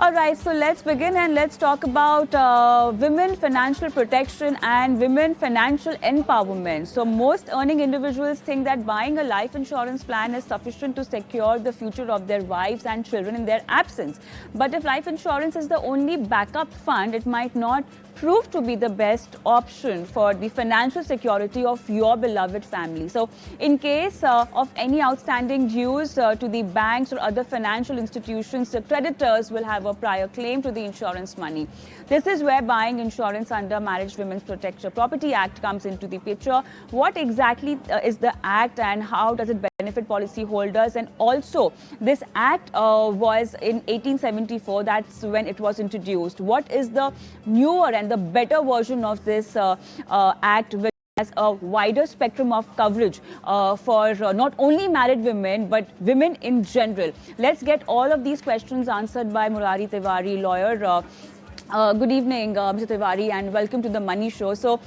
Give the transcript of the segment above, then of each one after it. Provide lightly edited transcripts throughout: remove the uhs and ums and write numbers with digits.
All right, so let's begin and let's talk about women financial protection and women financial empowerment. So most earning individuals think that buying a life insurance plan is sufficient to secure the future of their wives and children in their absence. But if life insurance is the only backup fund, it might not prove to be the best option for the financial security of your beloved family. So in case of any outstanding dues to the banks or other financial institutions, the creditors will have a prior claim to the insurance money. This is where buying insurance under Married Women's Property Act comes into the picture. What exactly is the act and how does it benefit policyholders? And also, this act was in 1874, that's when it was introduced. What is the newer and the better version of this act, which has a wider spectrum of coverage for not only married women but women in general? Let's get all of these questions answered by Muruai Tiwari Lawyer. Good evening, Mr. Tiwari, and welcome to the Money Show. So,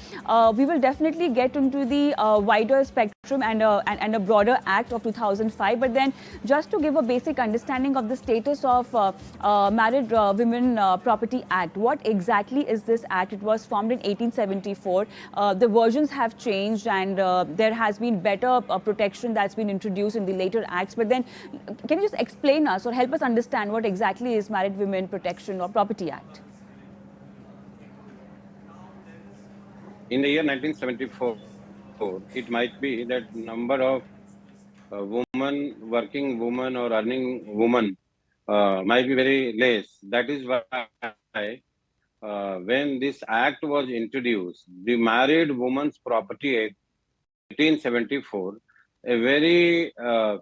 we will definitely get into the wider spectrum and a broader Act of 2005. But then, just to give a basic understanding of the status of Married Women Property Act, what exactly is this Act? It was formed in 1874. The versions have changed, and there has been better protection that's been introduced in the later acts. But then, can you just explain us or help us understand what exactly is Married Women Protection or Property Act? In the year 1974, it might be that number of working women or earning women might be very less. That is why when this act was introduced, the Married Women's Property Act 1874, a very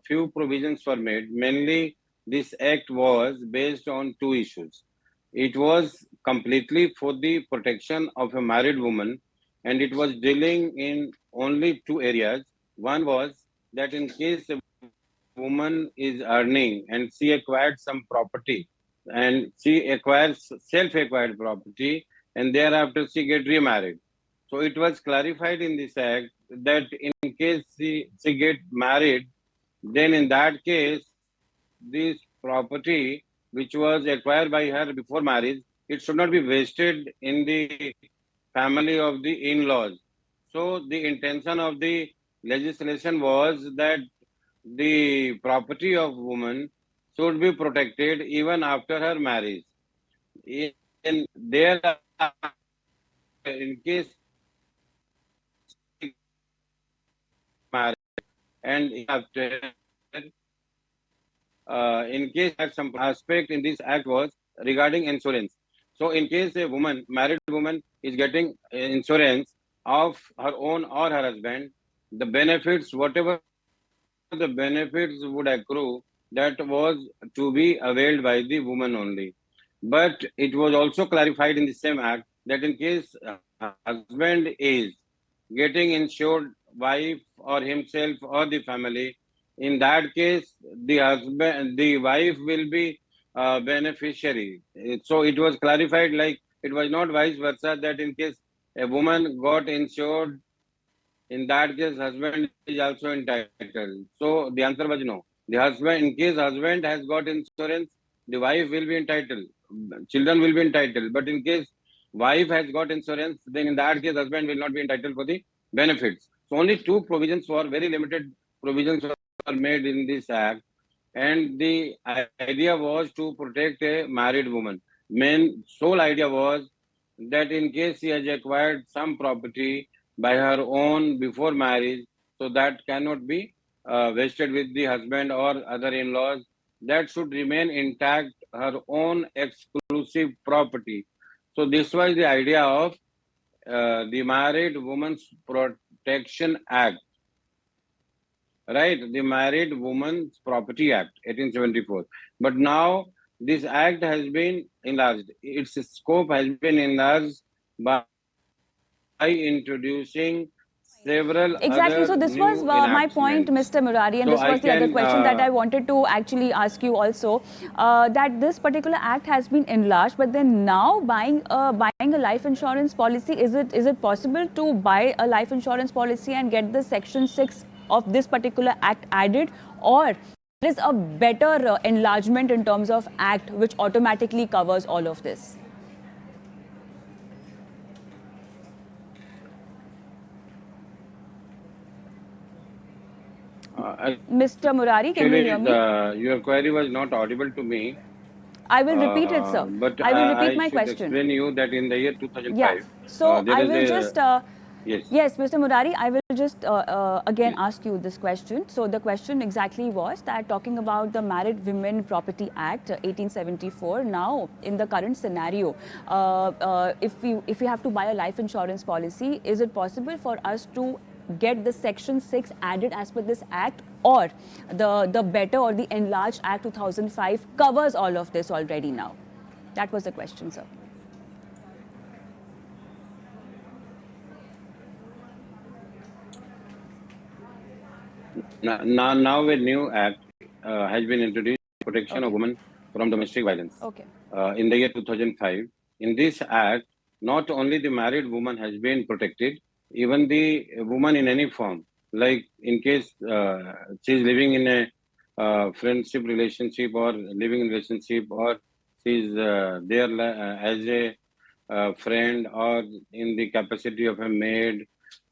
few provisions were made. Mainly, this act was based on two issues. It was completely for the protection of a married woman, and it was dealing in only two areas. One was that in case a woman is earning and she acquired some property and she acquires self-acquired property and thereafter she get remarried. So it was clarified in this act that in case she get married, then in that case, this property which was acquired by her before marriage, it should not be wasted in the family of the in-laws. So the intention of the legislation was that the property of woman should be protected even after her marriage. In there, in case marriage and after, in case that some aspect in this act was regarding insurance. So in case a woman, married woman, is getting insurance of her own or her husband, the benefits, whatever the benefits would accrue, that was to be availed by the woman only. But it was also clarified in the same act that in case husband is getting insured wife or himself or the family, in that case, the wife will be beneficiary. So it was clarified, like it was not vice versa, that in case a woman got insured, in that case, husband is also entitled. So the answer was no. The husband, in case husband has got insurance, the wife will be entitled. Children will be entitled. But in case wife has got insurance, then in that case, husband will not be entitled for the benefits. So only two provisions for very limited provisions were made in this act. And the idea was to protect a married woman. Main sole idea was that in case she has acquired some property by her own before marriage, so that cannot be vested with the husband or other in-laws. That should remain intact, her own exclusive property. So this was the idea of the Married Women's Protection Act. Right, the Married Women's Property Act, 1874. But now this act has been enlarged. Its scope has been enlarged by introducing several Exactly. So this was my point, Mr. Murari, and so this was the other question that I wanted to actually ask you also, that this particular act has been enlarged, but then now buying a life insurance policy, is it possible to buy a life insurance policy and get the Section 6 of this particular act added, or is a better enlargement in terms of act which automatically covers all of this? Mr. Murari, can you hear me? Your query was not audible to me. I will repeat it, sir. But I will repeat I my should question. explain you that in the year Yeah. 2005, So there I is will a just, yes. yes, Mr. Murari, I will just again Yes. ask you this question. So the question exactly was that talking about the Married Women Property Act 1874, now in the current scenario, if we have to buy a life insurance policy, is it possible for us to get the section 6 added as per this act, or the better or the enlarged act 2005 covers all of this already now? That was the question, sir. Now a new act has been introduced, protection of Okay. women from domestic violence. Okay. In the year 2005. In this act, not only the married woman has been protected, even the woman in any form, like in case she is living in a friendship relationship or living in relationship, or she is there as a friend or in the capacity of a maid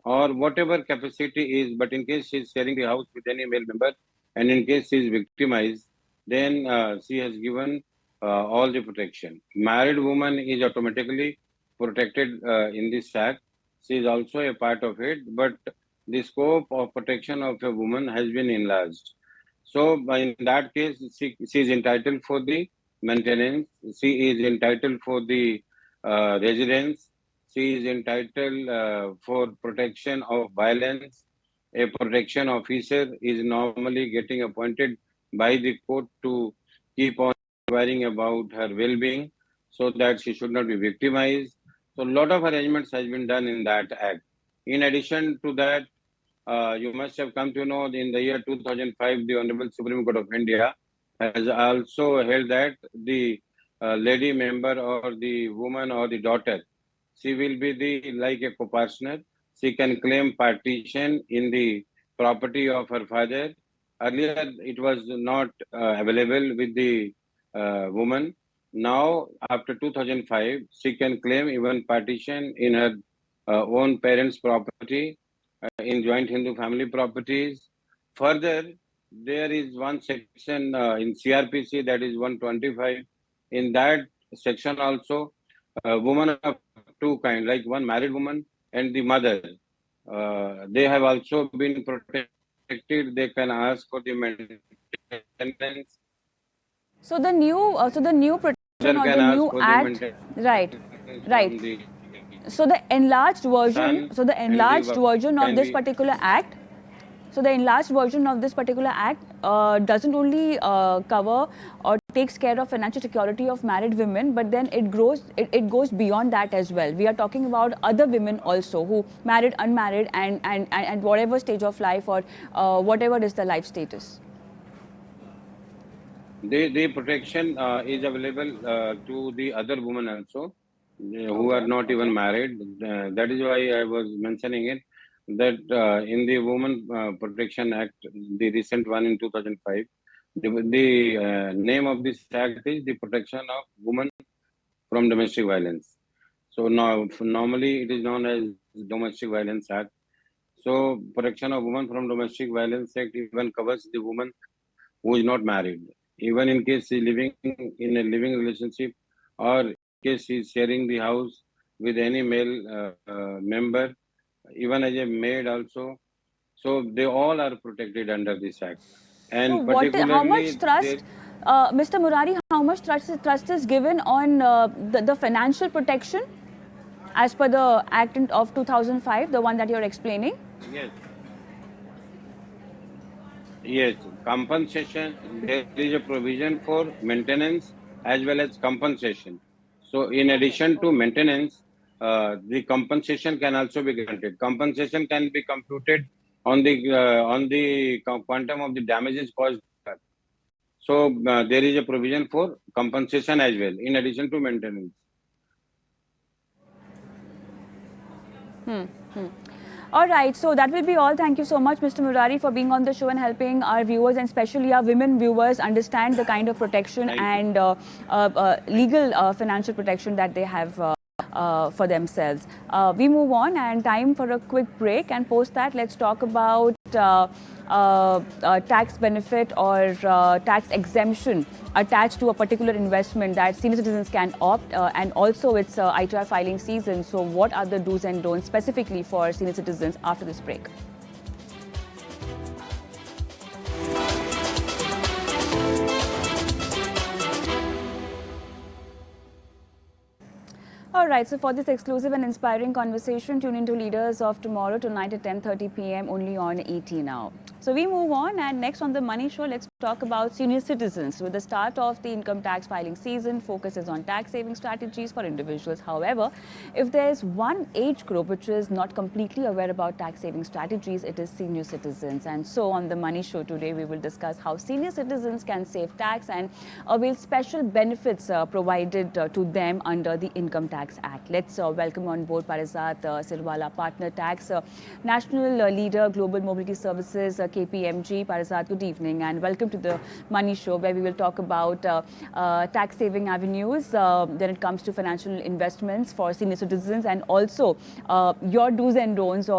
or whatever capacity is, but in case she is sharing the house with any male member and in case she is victimized, then she has given all the protection. Married woman is automatically protected in this act. She is also a part of it, but the scope of protection of a woman has been enlarged. So in that case, she is entitled for the maintenance. She is entitled for the residence. She is entitled for protection of violence. A protection officer is normally getting appointed by the court to keep on inquiring about her well-being so that she should not be victimized. So a lot of arrangements has been done in that act. In addition to that, you must have come to know in the year 2005, the Honorable Supreme Court of India has also held that the lady member or the woman or the daughter, she will be the like a co-partner. She can claim partition in the property of her father. Earlier, it was not available with the woman. Now, after 2005, she can claim even partition in her own parents' property, in joint Hindu family properties. Further, there is one section in CRPC, that is 125. In that section also, women of two kind, like one married woman and the mother. They have also been protected. They can ask for the maintenance. So the new protection Mother or can the ask new for the act, right, maintenance right. from the So the enlarged version, son, so the and the enlarged wife version of can this be. particular act, so the enlarged version of this particular act doesn't only cover or takes care of financial security of married women, but then it goes beyond that as well. We are talking about other women also who married, unmarried, and whatever stage of life or whatever is the life status. The protection is available to the other women also who are Okay, not even okay. married. That is why I was mentioning it, that in the Women Protection Act, the recent one in 2005, the name of this act is the Protection of Women from Domestic Violence. So now, normally it is known as Domestic Violence Act. So protection of women from domestic violence act even covers the woman who is not married. Even in case she is living in a living relationship, or in case she is sharing the house with any male member, even as a maid also. So they all are protected under this act. So And how much particularly there, trust, Mr. Murari, how much trust is given on the financial protection as per the Act of 2005, the one that you're explaining? yes, yes, compensation, there is a provision for maintenance as well as compensation. So in Okay, addition to okay. maintenance, the compensation can also be granted. Compensation can be computed on the quantum of the damages caused. So there is a provision for compensation as well, in addition to maintenance. All right, so that will be all. Thank you so much, Mr. Murari, for being on the show and helping our viewers, and especially our women viewers, understand the kind of protection and legal financial protection that they have for themselves. We move on, and time for a quick break, and post that let's talk about tax benefit or tax exemption attached to a particular investment that senior citizens can opt, and also it's ITR filing season. So what are the do's and don'ts specifically for senior citizens after this break? All right, so for this exclusive and inspiring conversation, tune into Leaders of Tomorrow tonight at 10:30 p.m. only on ET Now. So we move on, and next on the Money Show, let's talk about senior citizens. With the start of the income tax filing season, focus is on tax saving strategies for individuals. However, if there's one age group which is not completely aware about tax saving strategies, it is senior citizens. And so on the Money Show today, we will discuss how senior citizens can save tax and avail special benefits provided to them under the Income Tax Act. Let's welcome on board Parizad Sirwalla Partner Tax, National Leader, Global Mobility Services, KPMG. Parizad, good evening and welcome to the Money Show, where we will talk about tax saving avenues when it comes to financial investments for senior citizens, and also your do's and don'ts, or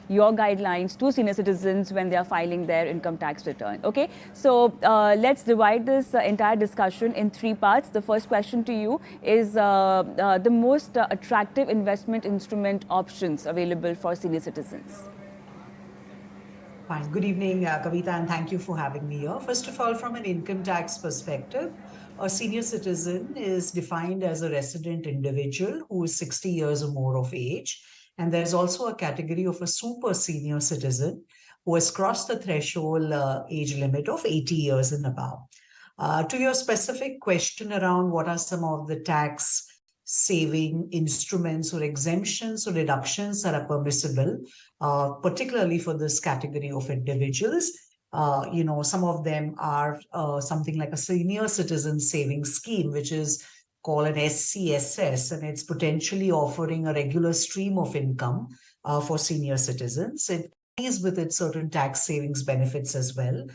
your guidelines to senior citizens when they are filing their income tax return. Okay, so let's divide this entire discussion in three parts. The first question to you is the most attractive investment instrument options available for senior citizens. Fine. Good evening, Kavita, and thank you for having me here. First of all, from an income tax perspective, a senior citizen is defined as a resident individual who is 60 years or more of age. And there's also a category of a super senior citizen who has crossed the threshold age limit of 80 years and above. To your specific question around what are some of the tax saving instruments or exemptions or deductions that are permissible, particularly for this category of individuals, some of them are something like a senior citizen savings scheme, which is called an SCSS, and it's potentially offering a regular stream of income for senior citizens. It is with its certain tax savings benefits as well.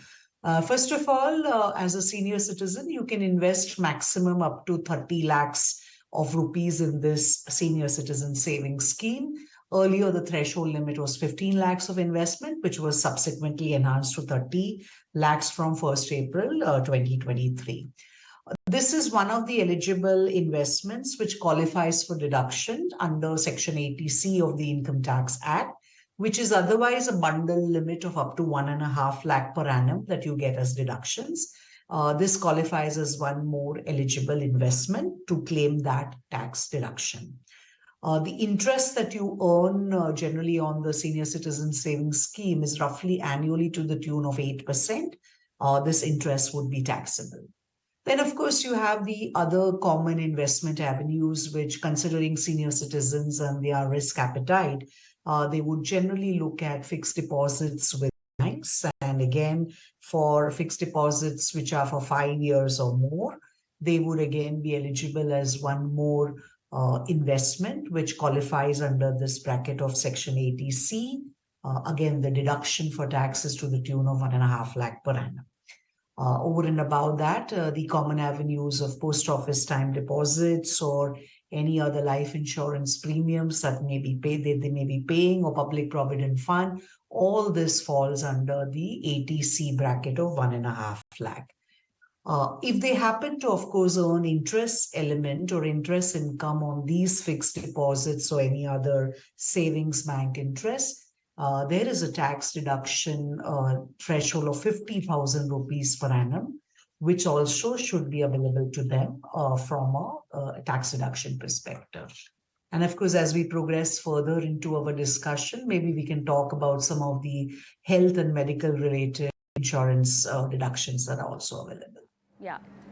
First of all, as a senior citizen, you can invest maximum up to 30 lakhs of rupees in this senior citizen savings scheme. Earlier, the threshold limit was 15 lakhs of investment, which was subsequently enhanced to 30 lakhs from 1st April 2023. This is one of the eligible investments which qualifies for deduction under Section 80C of the Income Tax Act, which is otherwise a bundle limit of up to 1.5 lakh per annum that you get as deductions. This qualifies as one more eligible investment to claim that tax deduction. The interest that you earn generally on the senior citizen savings scheme is roughly annually to the tune of 8%. This interest would be taxable. Then, of course, you have the other common investment avenues, which, considering senior citizens and their risk appetite, they would generally look at fixed deposits with banks. And again, for fixed deposits which are for 5 years or more, they would again be eligible as one more investment, which qualifies under this bracket of Section 80C. Again, the deduction for tax is to the tune of 1.5 lakh per annum. Over and above that, the common avenues of post office time deposits or any other life insurance premiums that may be paid, they may be paying, or public provident fund, all this falls under the 80C bracket of 1.5 lakh. If they happen to, of course, earn interest element or interest income on these fixed deposits or any other savings bank interest, there is a tax deduction threshold of 50,000 rupees per annum, which also should be available to them from a tax deduction perspective. And of course, as we progress further into our discussion, maybe we can talk about some of the health and medical related insurance deductions that are also available.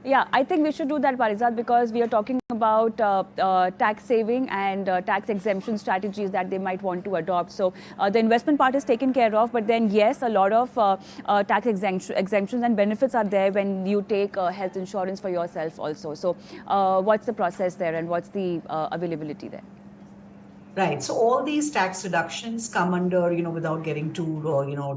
Yeah, I think we should do that, Parizad, because we are talking about tax saving and tax exemption strategies that they might want to adopt. So the investment part is taken care of, but then yes, a lot of tax exemptions and benefits are there when you take health insurance for yourself also. So what's the process there and what's the availability there? Right. So all these tax deductions come under, without getting too,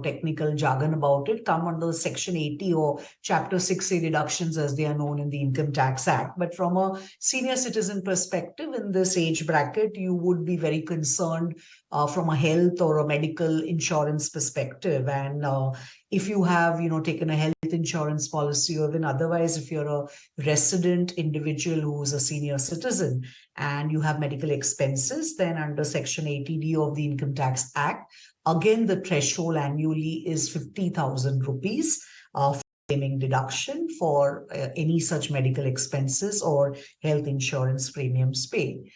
technical jargon about it, come under Section 80 or Chapter 6A deductions as they are known in the Income Tax Act. But from a senior citizen perspective in this age bracket, you would be very concerned from a health or a medical insurance perspective. And if you have, taken a health insurance policy, or even otherwise, if you're a resident individual who's a senior citizen, and you have medical expenses, then under Section 80D of the Income Tax Act, again, the threshold annually is 50,000 rupees for claiming deduction for any such medical expenses or health insurance premiums paid.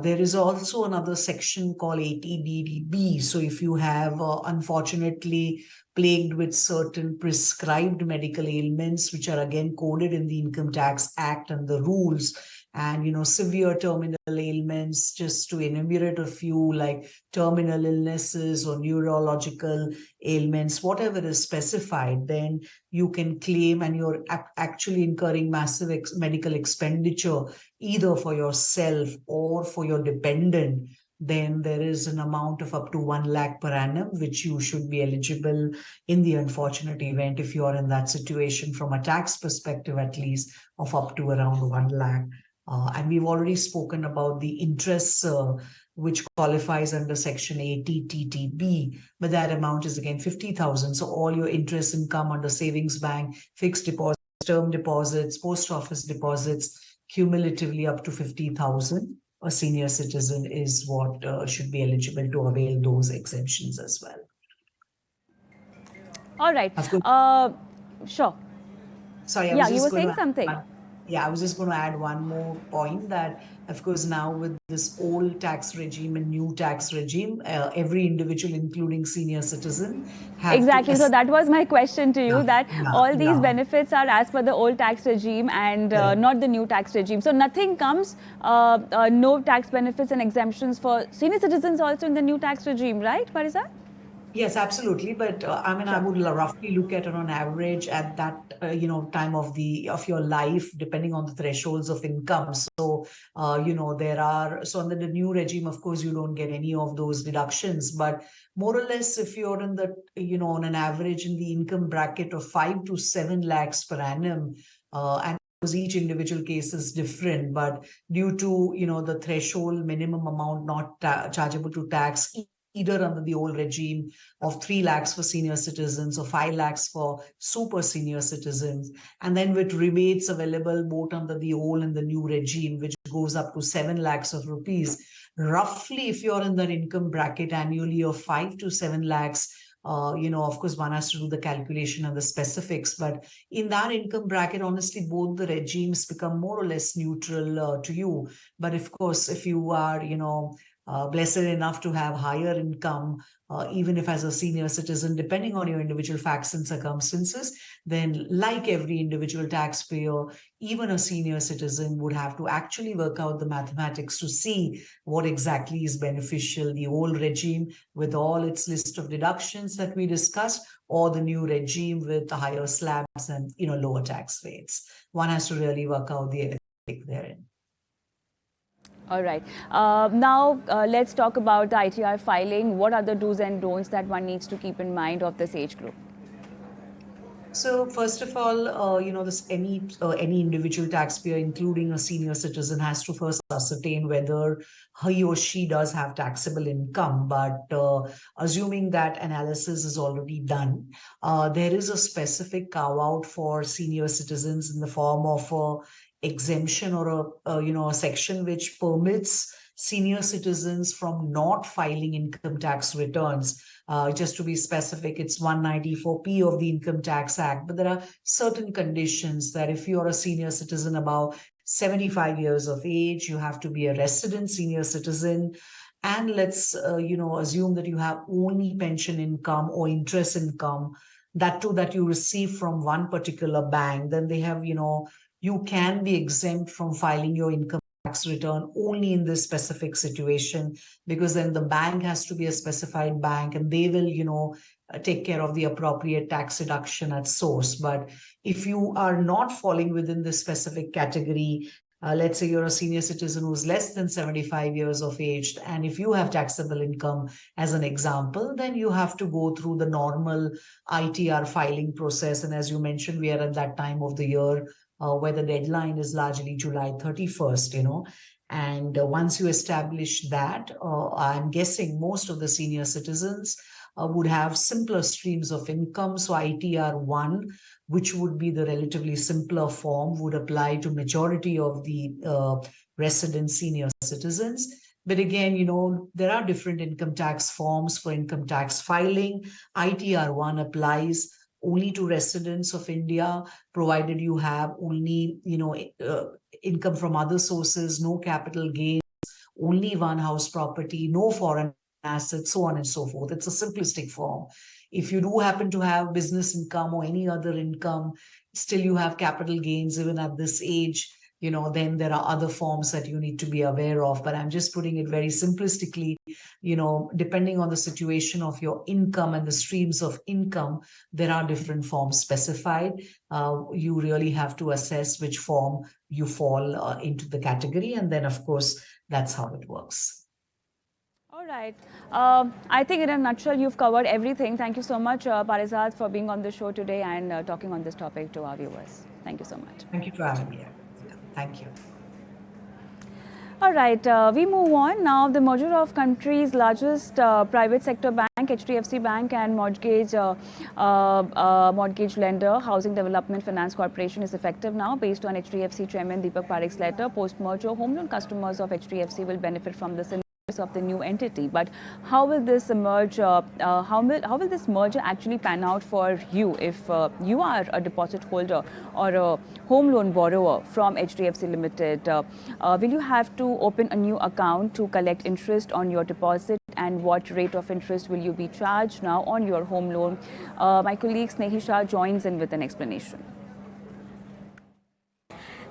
There is also another section called 80DDB. So if you have unfortunately plagued with certain prescribed medical ailments, which are again coded in the Income Tax Act and the rules, and severe terminal ailments, just to enumerate a few, like terminal illnesses or neurological ailments, whatever is specified, then you can claim, and you're actually incurring massive medical expenditure either for yourself or for your dependent, then there is an amount of up to 1 lakh per annum, which you should be eligible in the unfortunate event, if you're in that situation, from a tax perspective at least, of up to around 1 lakh. And we've already spoken about the interests which qualifies under Section 80 TTB, but that amount is again 50,000. So all your interest income under savings bank, fixed deposits, term deposits, post office deposits, cumulatively up to 50,000, a senior citizen is what should be eligible to avail those exemptions as well. All right. Sure. Sorry, you were saying something. I was just going to add one more point, that, of course, now with this old tax regime and new tax regime, every individual, including senior citizen, exactly. So that was my question to you, that all these benefits are as per the old tax regime and not the new tax regime. So nothing comes, no tax benefits and exemptions for senior citizens also in the new tax regime, right, Parizad? Yes, absolutely. But I would roughly look at it on average at that time of your life, depending on the thresholds of income. So there are, so under the new regime, of course, you don't get any of those deductions. But more or less, if you're in the on an average in the income bracket of 5 to 7 lakhs per annum, and each individual case is different, but due to the threshold minimum amount not chargeable to tax, either under the old regime of 3 lakhs for senior citizens or 5 lakhs for super senior citizens, and then with rebates available both under the old and the new regime, which goes up to 7 lakhs of rupees. Roughly, if you're in that income bracket annually of 5 to 7 lakhs, of course, one has to do the calculation and the specifics, but in that income bracket, honestly, both the regimes become more or less neutral to you. But of course, if you are, blessed enough to have higher income, even if as a senior citizen, depending on your individual facts and circumstances, then like every individual taxpayer, even a senior citizen would have to actually work out the mathematics to see what exactly is beneficial, the old regime with all its list of deductions that we discussed, or the new regime with the higher slabs and lower tax rates. One has to really work out the ethic therein. All right. Now, let's talk about the ITR filing. What are the do's and don'ts that one needs to keep in mind of this age group? So first of all, any individual taxpayer, including a senior citizen, has to first ascertain whether he or she does have taxable income. But assuming that analysis is already done, there is a specific carve-out for senior citizens in the form of a exemption or a section which permits senior citizens from not filing income tax returns. Just to be specific, it's 194P of the Income Tax Act. But there are certain conditions that if you're a senior citizen about 75 years of age, you have to be a resident senior citizen. And let's, assume that you have only pension income or interest income, that too that you receive from one particular bank, then they have, you can be exempt from filing your income tax return only in this specific situation, because then the bank has to be a specified bank and they will, take care of the appropriate tax deduction at source. But if you are not falling within this specific category, Let's say you're a senior citizen who's less than 75 years of age, and if you have taxable income as an example, then you have to go through the normal ITR filing process. And as you mentioned, we are at that time of the year where the deadline is largely July 31st, And once you establish that, I'm guessing most of the senior citizens would have simpler streams of income. So ITR 1, which would be the relatively simpler form, would apply to majority of the resident senior citizens. But again, there are different income tax forms for income tax filing. ITR 1 applies only to residents of India, provided you have only, income from other sources, no capital gains, only one house property, no foreign assets, so on and so forth. It's a simplistic form. If you do happen to have business income or any other income, still you have capital gains even at this age, then there are other forms that you need to be aware of. But I'm just putting it very simplistically, depending on the situation of your income and the streams of income, there are different forms specified. You really have to assess which form you fall into the category. And then, of course, that's how it works. All right. I think in a nutshell, you've covered everything. Thank you so much, Parizad, for being on the show today and talking on this topic to our viewers. Thank you so much. Thank you for having me. Thank you. All right, we move on now. The merger of country's largest private sector bank, HDFC Bank, and mortgage lender, Housing Development Finance Corporation, is effective now. Based on HDFC Chairman Deepak Parikh's letter, post-merger home loan customers of HDFC will benefit from the synergies of the new entity. But how will this emerge? How will this merger actually pan out for you if you are a deposit holder or a home loan borrower from HDFC Limited? Will you have to open a new account to collect interest on your deposit? And what rate of interest will you be charged now on your home loan? My colleague Snehisha joins in with an explanation.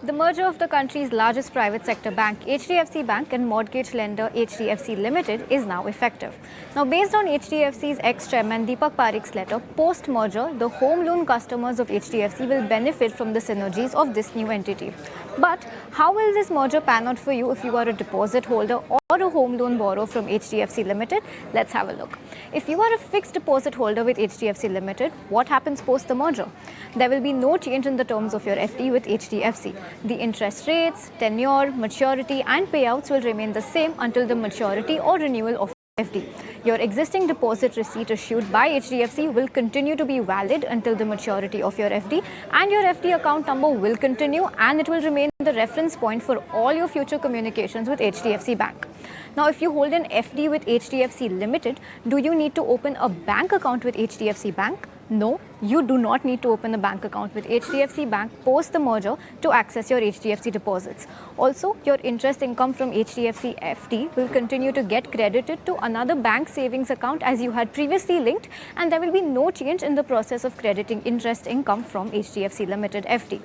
The merger of the country's largest private sector bank, HDFC Bank, and mortgage lender HDFC Limited is now effective. Now, based on HDFC's ex-chairman Deepak Parikh's letter, post-merger, the home loan customers of HDFC will benefit from the synergies of this new entity. But how will this merger pan out for you if you are a deposit holder or a home loan borrower from HDFC Limited? Let's have a look. If you are a fixed deposit holder with HDFC Limited, what happens post the merger? There will be no change in the terms of your FD with HDFC. The interest rates, tenure, maturity and payouts will remain the same until the maturity or renewal of FD. Your existing deposit receipt issued by HDFC will continue to be valid until the maturity of your FD, and your FD account number will continue, and it will remain the reference point for all your future communications with HDFC Bank. Now, if you hold an FD with HDFC Limited, do you need to open a bank account with HDFC Bank? No, you do not need to open a bank account with HDFC Bank post the merger to access your HDFC deposits. Also, your interest income from HDFC FD will continue to get credited to another bank savings account as you had previously linked, and there will be no change in the process of crediting interest income from HDFC Limited FD.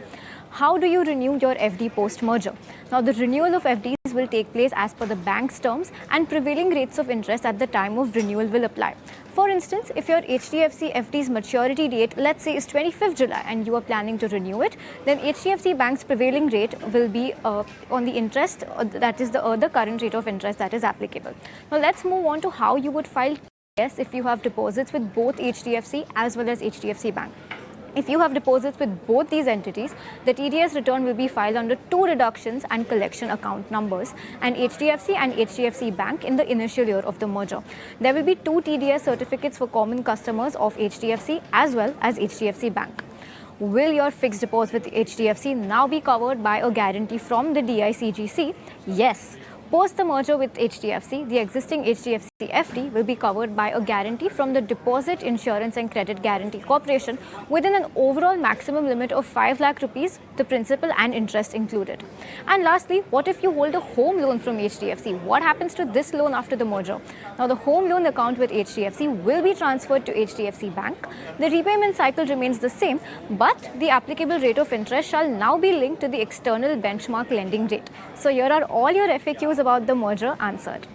How do you renew your FD post-merger? Now, the renewal of FDs will take place as per the bank's terms, and prevailing rates of interest at the time of renewal will apply. For instance, if your HDFC FD's maturity date, let's say, is 25th July and you are planning to renew it, then HDFC Bank's prevailing rate will be on the interest, that is the current rate of interest that is applicable. Now, let's move on to how you would file TDS if you have deposits with both HDFC as well as HDFC Bank. If you have deposits with both these entities, the TDS return will be filed under two reductions and collection account numbers, and HDFC and HDFC Bank in the initial year of the merger. There will be two TDS certificates for common customers of HDFC as well as HDFC Bank. Will your fixed deposit with HDFC now be covered by a guarantee from the DICGC? Yes. Post the merger with HDFC, the existing HDFC FD will be covered by a guarantee from the Deposit Insurance and Credit Guarantee Corporation within an overall maximum limit of 5 lakh rupees, the principal and interest included. And lastly, what if you hold a home loan from HDFC? What happens to this loan after the merger? Now, the home loan account with HDFC will be transferred to HDFC Bank. The repayment cycle remains the same, but the applicable rate of interest shall now be linked to the external benchmark lending rate. So here are all your FAQs about the merger answered.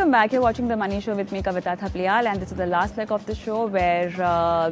Welcome back. You're watching The Money Show with me, Kavita Thapliyal, and this is the last leg of the show where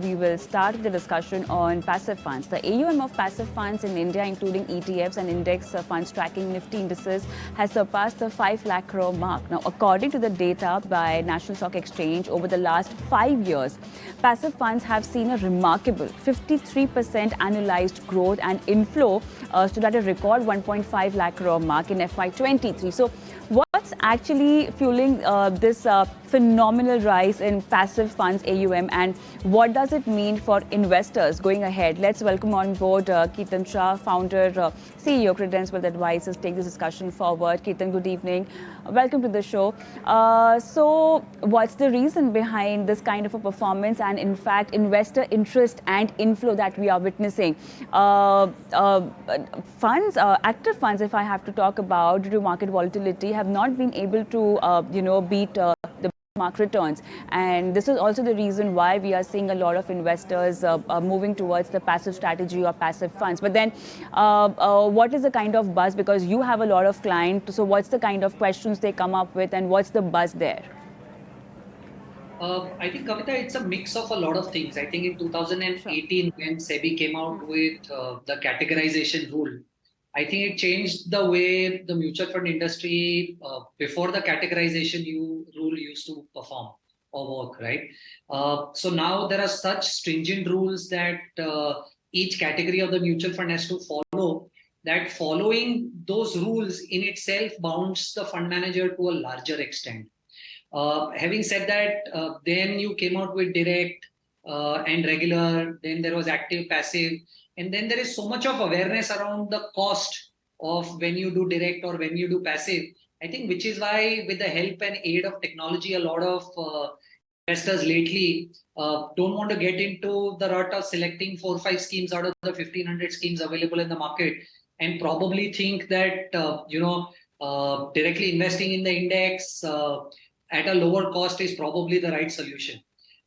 we will start the discussion on passive funds. The AUM of passive funds in India, including ETFs and index funds tracking Nifty indices, has surpassed the 5 lakh crore mark. Now, according to the data by National Stock Exchange, over the last 5 years, passive funds have seen a remarkable 53% annualized growth, and inflow stood at a record 1.5 lakh crore mark in FY23. So, what's actually fueling this phenomenal rise in passive funds AUM, and what does it mean for investors going ahead? Let's welcome on board Ketan Shah, founder, CEO, Creditors Advisors, take this discussion forward. Ketan, good evening. Welcome to the show. So, what's the reason behind this kind of a performance and, in fact, investor interest and inflow that we are witnessing? Funds, active funds, if I have to talk about, due to market volatility, have not been able to, beat the market returns, and this is also the reason why we are seeing a lot of investors moving towards the passive strategy or passive funds. But then, what is the kind of buzz? Because you have a lot of clients, so what's the kind of questions they come up with, and what's the buzz there? I think, Kavita, it's a mix of a lot of things. I think in 2018, when SEBI came out with the categorization rule, I think it changed the way the mutual fund industry, before the categorization rule used to perform or work, right? So now there are such stringent rules that each category of the mutual fund has to follow, that following those rules in itself bounds the fund manager to a larger extent. Having said that, then you came out with direct and regular, then there was active, passive, and then there is so much of awareness around the cost of when you do direct or when you do passive. I think which is why, with the help and aid of technology, a lot of investors lately don't want to get into the rut of selecting 4 or 5 schemes out of the 1,500 schemes available in the market, and probably think that directly investing in the index at a lower cost is probably the right solution.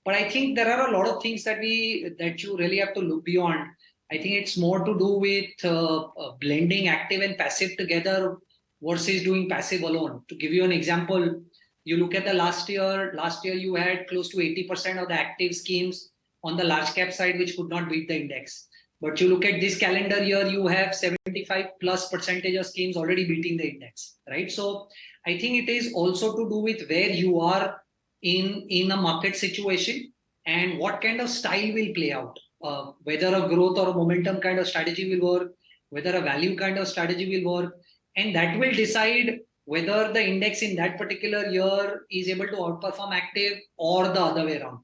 But I think there are a lot of things that you really have to look beyond. I think it's more to do with blending active and passive together versus doing passive alone. To give you an example, you look at the last year you had close to 80% of the active schemes on the large cap side which could not beat the index. But you look at this calendar year, you have 75+% of schemes already beating the index, right? So I think it is also to do with where you are in a market situation and what kind of style will play out. Whether a growth or a momentum kind of strategy will work, whether a value kind of strategy will work, and that will decide whether the index in that particular year is able to outperform active or the other way around.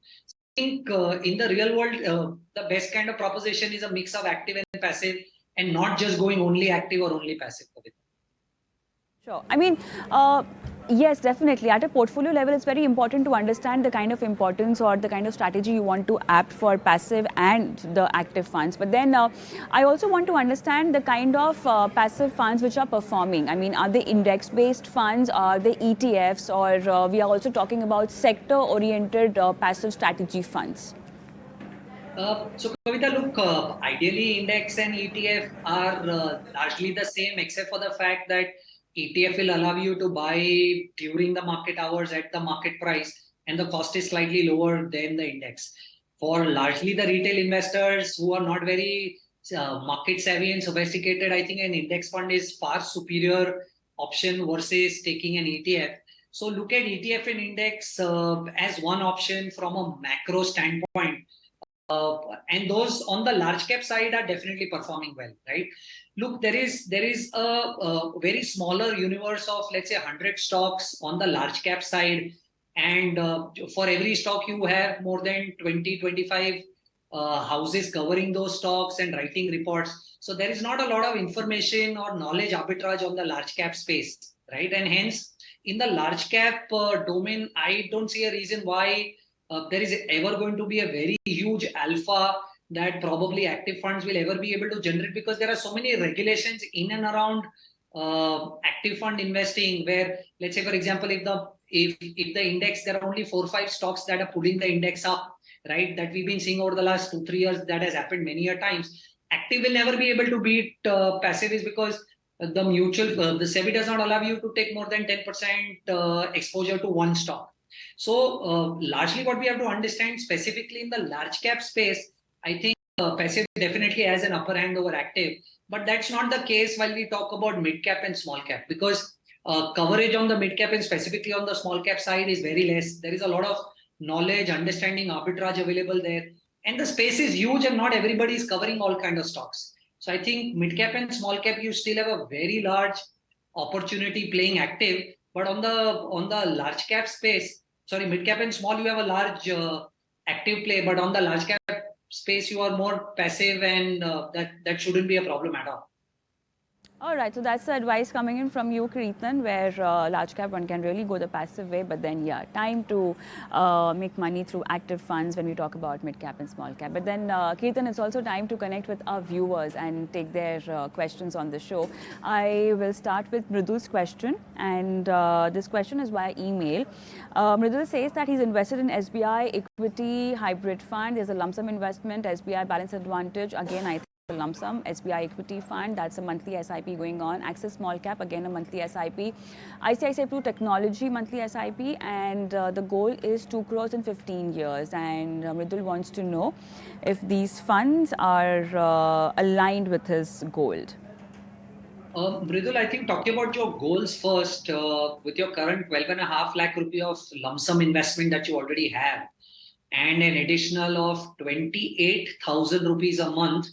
I think in the real world, the best kind of proposition is a mix of active and passive, and not just going only active or only passive. Sure. I mean, yes, definitely. At a portfolio level, it's very important to understand the kind of importance or the kind of strategy you want to opt for passive and the active funds. But then I also want to understand the kind of passive funds which are performing. I mean, are they index-based funds? Are they ETFs? Or we are also talking about sector-oriented passive strategy funds? So, Kavita, look, ideally index and ETF are largely the same, except for the fact that ETF will allow you to buy during the market hours at the market price, and the cost is slightly lower than the index. For largely the retail investors who are not very market savvy and sophisticated, I think an index fund is far superior option versus taking an ETF. So look at ETF and index as one option from a macro standpoint. And those on the large cap side are definitely performing well, right? Look, there is a very smaller universe of, let's say, 100 stocks on the large cap side, and for every stock you have more than 20-25 houses covering those stocks and writing reports. So there is not a lot of information or knowledge arbitrage on the large cap space, right? And hence, in the large cap domain, I don't see a reason why there is ever going to be a very huge alpha that probably active funds will ever be able to generate, because there are so many regulations in and around active fund investing, where, let's say, for example, if the index, there are only 4 or 5 stocks that are pulling the index up, right? That we've been seeing over the last 2-3 years, that has happened many a times. Active will never be able to beat passive, is because the SEBI does not allow you to take more than 10% exposure to one stock. So largely what we have to understand specifically in the large cap space, I think passive definitely has an upper hand over active, but that's not the case while we talk about mid cap and small cap, because coverage on the mid cap and specifically on the small cap side is very less. There is a lot of knowledge, understanding, arbitrage available there, and the space is huge and not everybody is covering all kind of stocks. So I think mid cap and small cap, you still have a very large opportunity playing active, but on the large cap space, sorry, mid cap and small, you have a large active play, but on the large cap space, you are more passive, and that shouldn't be a problem at all. All right, so that's the advice coming in from you, Kirtan, where large cap one can really go the passive way, but then time to make money through active funds when we talk about mid cap and small cap. But then, Kirtan, it's also time to connect with our viewers and take their questions on the show. I will start with Mridul's question, and this question is via email. Mridul says that he's invested in SBI equity hybrid fund. There's a lump sum investment, SBI balance advantage. Again, I think a lump sum, SBI equity fund, that's a monthly SIP going on. Axis small cap, again a monthly SIP. ICICI Pru technology monthly SIP, and the goal is 2 crores in 15 years. And Mridul wants to know if these funds are aligned with his goal. Mridul, I think talking about your goals first, with your current 12.5 lakh rupee of lump sum investment that you already have, and an additional of 28,000 rupees a month,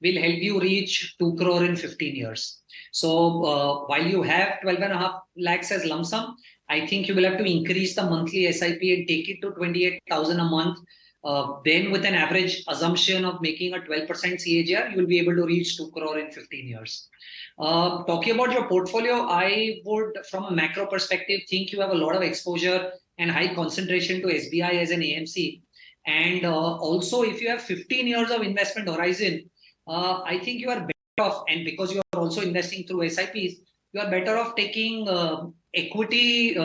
will help you reach 2 crore in 15 years. So while you have 12.5 lakhs as lump sum, I think you will have to increase the monthly SIP and take it to 28,000 a month. Then with an average assumption of making a 12% CAGR, you will be able to reach 2 crore in 15 years. Talking about your portfolio, I would, from a macro perspective, think you have a lot of exposure and high concentration to SBI as an AMC. And also, if you have 15 years of investment horizon, I think you are better off, and because you are also investing through SIPs, you are better off taking equity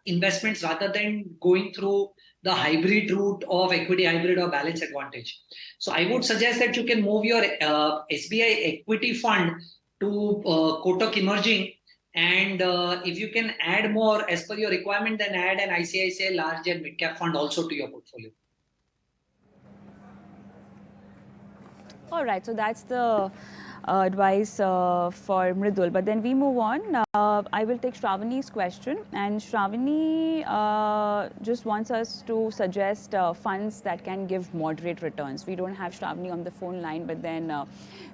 investments rather than going through the hybrid route of equity hybrid or balance advantage. So I would suggest that you can move your SBI equity fund to Kotak Emerging, and if you can add more as per your requirement, then add an ICICI large and mid cap fund also to your portfolio. All right, so that's the advice for Mridul. But then we move on. I will take Shravani's question, and Shravani just wants us to suggest funds that can give moderate returns. We don't have Shravani on the phone line, but then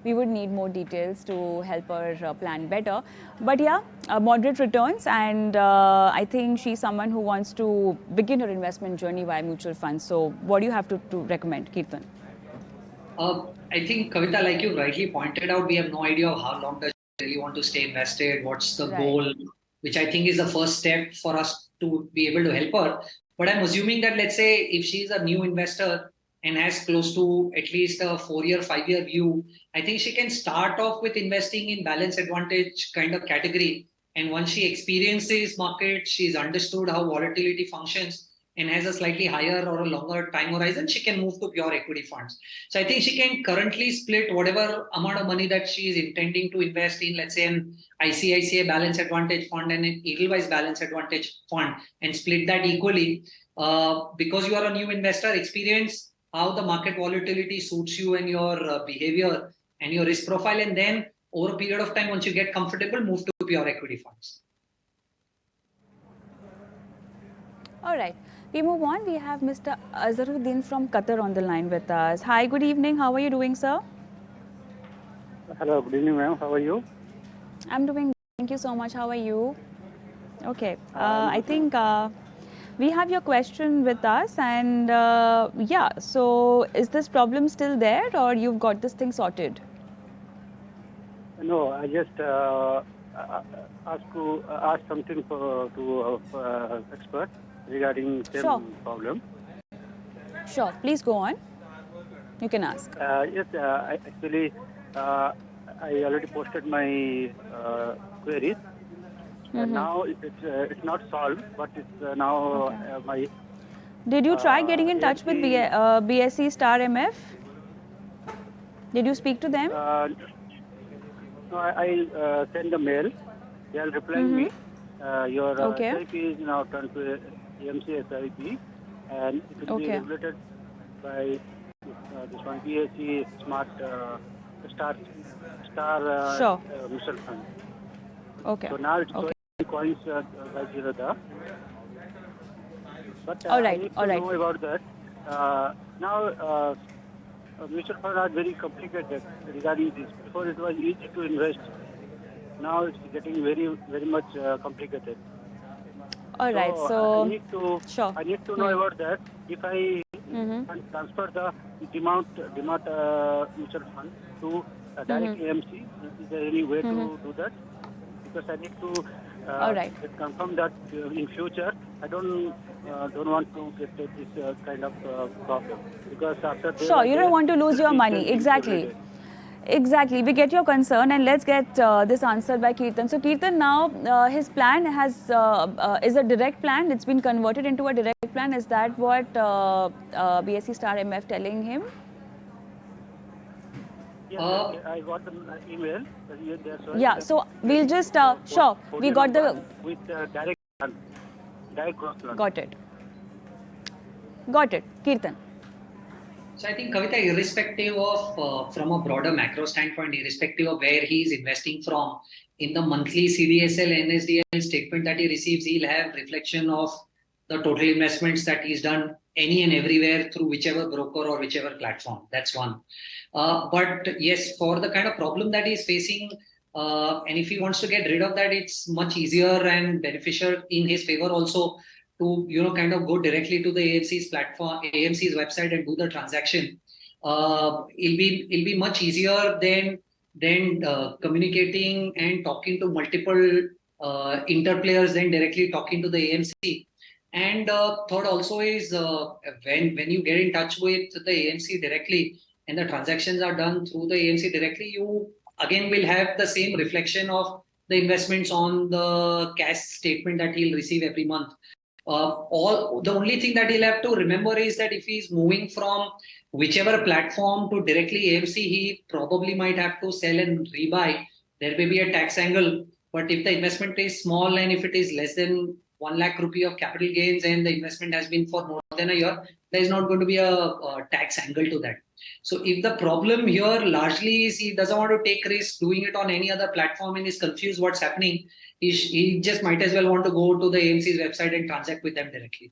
we would need more details to help her plan better. But yeah, moderate returns, and I think she's someone who wants to begin her investment journey via mutual funds. So what do you have to recommend, Kirtan? I think, Kavita, like you rightly pointed out, we have no idea of how long does she really want to stay invested, what's the goal, which I think is the first step for us to be able to help her. But I'm assuming that, let's say, if she's a new investor and has close to at least a 4-year, 5-year view, I think she can start off with investing in balance advantage kind of category. And once she experiences markets, she's understood how volatility functions, and has a slightly higher or a longer time horizon, she can move to pure equity funds. So I think she can currently split whatever amount of money that she is intending to invest in, let's say an ICICI balance advantage fund and an Edelweiss balance advantage fund, and split that equally. Because you are a new investor, experience how the market volatility suits you and your behavior and your risk profile. And then over a period of time, once you get comfortable, move to pure equity funds. All right. We move on. We have Mr. Azharuddin from Qatar on the line with us. Hi, good evening. How are you doing, sir? Hello, good evening, ma'am. How are you? I'm doing good. Thank you so much. How are you? Okay. I think we have your question with us, and yeah, so is this problem still there, or you've got this thing sorted? No, I just asked something to expert regarding same problem. Sure, please go on. You can ask. Yes, actually, I already posted my queries. And now it's not solved, but it's now my. Did you try getting in touch with BSE Star MF? Did you speak to them? No, I send the mail. They'll reply me. Your Okay. SIP is now turned to AMC SIP, and it will be Okay. regulated by this one BSE Smart Star Sure. Mutual Fund. Okay. So now it's Okay. showing coins by Zerodha. But All right, I need to all right. know about that. Now, mutual funds are very complicated regarding this. Before it was easy to invest. Now it's getting very, very much complicated. All right. I So, need to sure. I need to know about that. If I can transfer the demat mutual fund to direct AMC, is there any way to do that? Because I need to All right. confirm that in future I don't want to get this kind of problem, because after day Sure, by you day, don't want to lose your it money. changes every Exactly. day. Exactly. We get your concern, and let's get this answered by Kirtan. So, Kirtan, now his plan is a direct plan. It's been converted into a direct plan. Is that what BSE Star MF telling him? Yes, I got the email. That's why Yeah. So we'll just sure. We got the with direct cross plan. got it. Got it, Kirtan. So I think Kavita, irrespective of from a broader macro standpoint, irrespective of where he is investing from, in the monthly CDSL NSDL statement that he receives, he'll have reflection of the total investments that he's done any and everywhere through whichever broker or whichever platform. That's one. But yes, for the kind of problem that he's facing, and if he wants to get rid of that, it's much easier and beneficial in his favor also to kind of go directly to the AMC's platform, AMC's website, and do the transaction. It'll be much easier than communicating and talking to multiple interplayers than directly talking to the AMC. And third also is when you get in touch with the AMC directly and the transactions are done through the AMC directly, you again will have the same reflection of the investments on the cash statement that he'll receive every month. The only thing that he'll have to remember is that if he's moving from whichever platform to directly AMC, he probably might have to sell and rebuy. There may be a tax angle, but if the investment is small and if it is less than 1 lakh rupee of capital gains and the investment has been for more than a year, there is not going to be a tax angle to that. So if the problem here largely is he doesn't want to take risk doing it on any other platform and is confused what's happening, he just might as well want to go to the AMC's website and transact with them directly.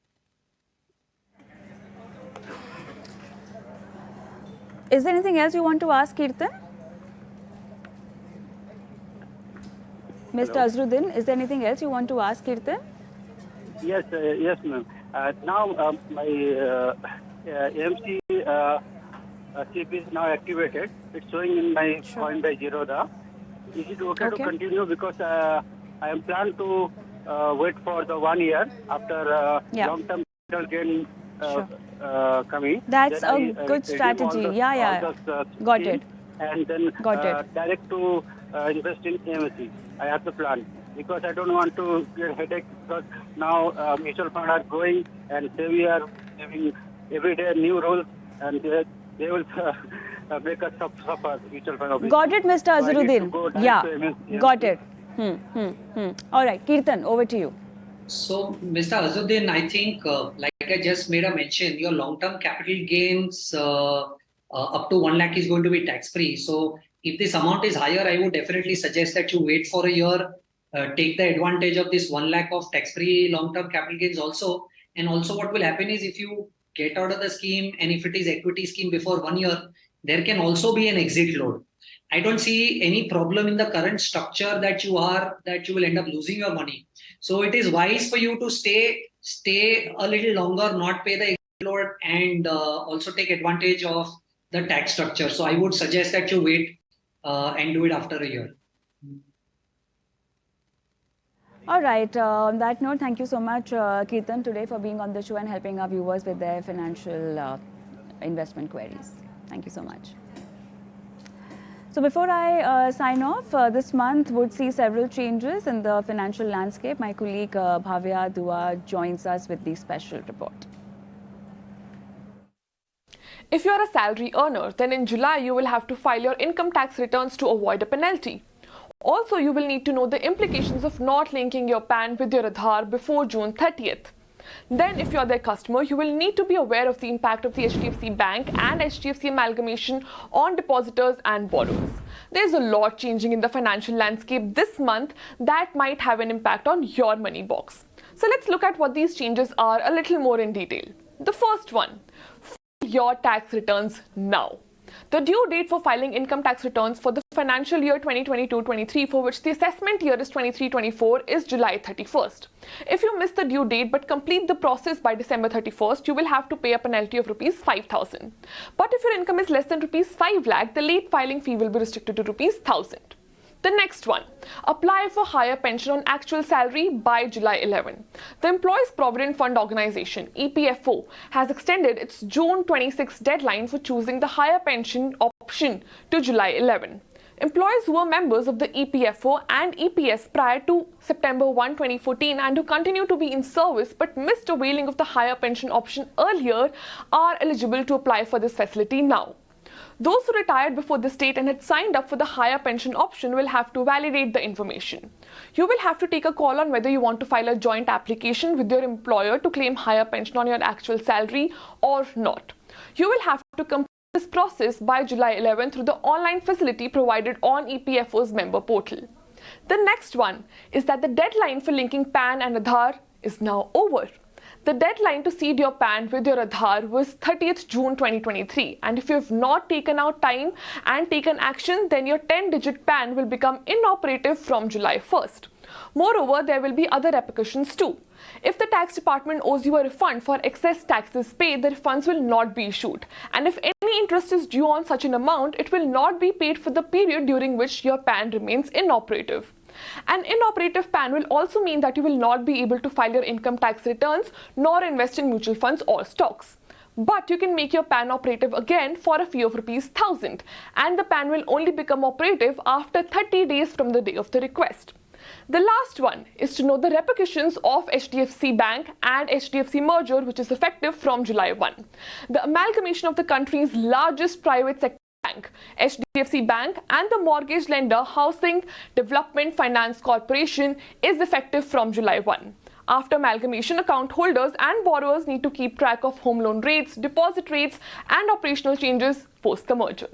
Is there anything else you want to ask, Kirtan? Mr. Azruddin, is there anything else you want to ask, Kirtan? Yes, yes, ma'am. Now my AMC chip is now activated. It's showing in my coin by Zerodha. Is it okay to continue? Because I am planned to wait for the 1 year after long-term capital gain coming. That's then a good strategy. Got it. And then direct to invest in AMC. I have the plan. Because I don't want to get headache, because now mutual funds are growing and we are having every day new rules, and they will make us suffer. Mutual fund. Got it, Mr. Azruddin. So got it. All right, Kirtan, over to you. So, Mr. Azruddin, I think, like I just made a mention, your long-term capital gains up to 1 lakh is going to be tax-free. So, if this amount is higher, I would definitely suggest that you wait for a year. Take the advantage of this 1 lakh of tax-free long-term capital gains also. And also what will happen is if you get out of the scheme and if it is equity scheme before 1 year, there can also be an exit load. I don't see any problem in the current structure that you will end up losing your money. So it is wise for you to stay a little longer, not pay the exit load, and also take advantage of the tax structure. So I would suggest that you wait and do it after a year. All right. On that note, thank you so much, Kirtan, today for being on the show and helping our viewers with their financial investment queries. Thank you so much. So before I sign off, this month would see several changes in the financial landscape. My colleague Bhavya Dua joins us with the special report. If you are a salary earner, then in July you will have to file your income tax returns to avoid a penalty. Also, you will need to know the implications of not linking your PAN with your Aadhaar before June 30th. Then, if you're their customer, you will need to be aware of the impact of the HDFC Bank and HDFC amalgamation on depositors and borrowers. There's a lot changing in the financial landscape this month that might have an impact on your money box. So let's look at what these changes are a little more in detail. The first one, file your tax returns now. The due date for filing income tax returns for the financial year 2022-23, for which the assessment year is 23-24, is July 31st. If you miss the due date but complete the process by December 31st, you will have to pay a penalty of Rs 5,000. But if your income is less than Rs 5 lakh, the late filing fee will be restricted to Rs 1,000. The next one, apply for higher pension on actual salary by July 11. The Employees Provident Fund Organization, EPFO, has extended its June 26 deadline for choosing the higher pension option to July 11. Employees who were members of the EPFO and EPS prior to September 1, 2014 and who continue to be in service but missed availing of the higher pension option earlier are eligible to apply for this facility now. Those who retired before this date and had signed up for the higher pension option will have to validate the information. You will have to take a call on whether you want to file a joint application with your employer to claim higher pension on your actual salary or not. You will have to complete this process by July 11 through the online facility provided on EPFO's member portal. The next one is that the deadline for linking PAN and Aadhaar is now over. The deadline to seed your PAN with your Aadhaar was 30th June 2023, and if you have not taken out time and taken action, then your 10-digit PAN will become inoperative from July 1st. Moreover, there will be other repercussions too. If the tax department owes you a refund for excess taxes paid, the refunds will not be issued. And if any interest is due on such an amount, it will not be paid for the period during which your PAN remains inoperative. An inoperative PAN will also mean that you will not be able to file your income tax returns nor invest in mutual funds or stocks. But you can make your PAN operative again for a fee of Rs 1,000, and the PAN will only become operative after 30 days from the day of the request. The last one is to know the repercussions of HDFC Bank and HDFC merger, which is effective from July 1. The amalgamation of the country's largest private sector bank, HDFC Bank, and the mortgage lender Housing Development Finance Corporation is effective from July 1. After amalgamation, account holders and borrowers need to keep track of home loan rates, deposit rates, and operational changes post the merger.